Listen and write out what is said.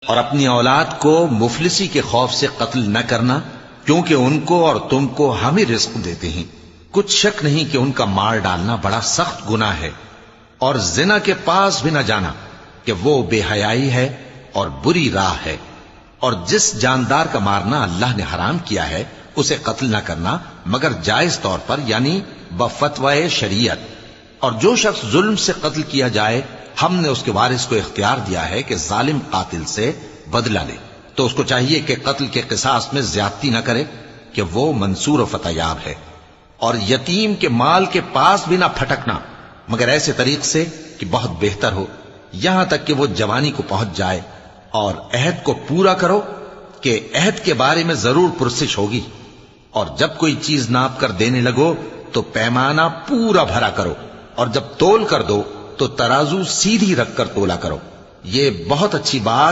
और अपनी औलाद को मुफलिसी के खौफ से कत्ल न करना, क्योंकि उनको और तुमको हम ही रिस्क देते हैं। कुछ शक नहीं कि उनका मार डालना बड़ा सख्त गुनाह है। और जिना के पास भी न जाना कि वो बेहयाई है और बुरी राह है। और जिस जानदार का मारना अल्लाह ने हराम किया है उसे कत्ल न करना मगर जायज तौर पर, यानी बफतवाए शरीयत। और जो शख्स जुल्म से कत्ल किया जाए, हमने उसके वारिस को इख्तियार दिया है कि जालिम कातिल से बदला ले, तो उसको चाहिए कि कत्ल के किसास में ज्यादती न करे, कि वो मंसूर फतयाब है। और यतीम के माल के पास भी ना फटकना मगर ऐसे तरीक से कि बहुत बेहतर हो, यहां तक कि वो जवानी को पहुंच जाए। और अहद को पूरा करो कि अहद के बारे में जरूर पुरसिश होगी। और जब कोई चीज नाप कर देने लगो तो पैमाना पूरा भरा करो। और जब तोल कर दो तो तराजू सीधी रखकर तोला करो। ये बहुत अच्छी बात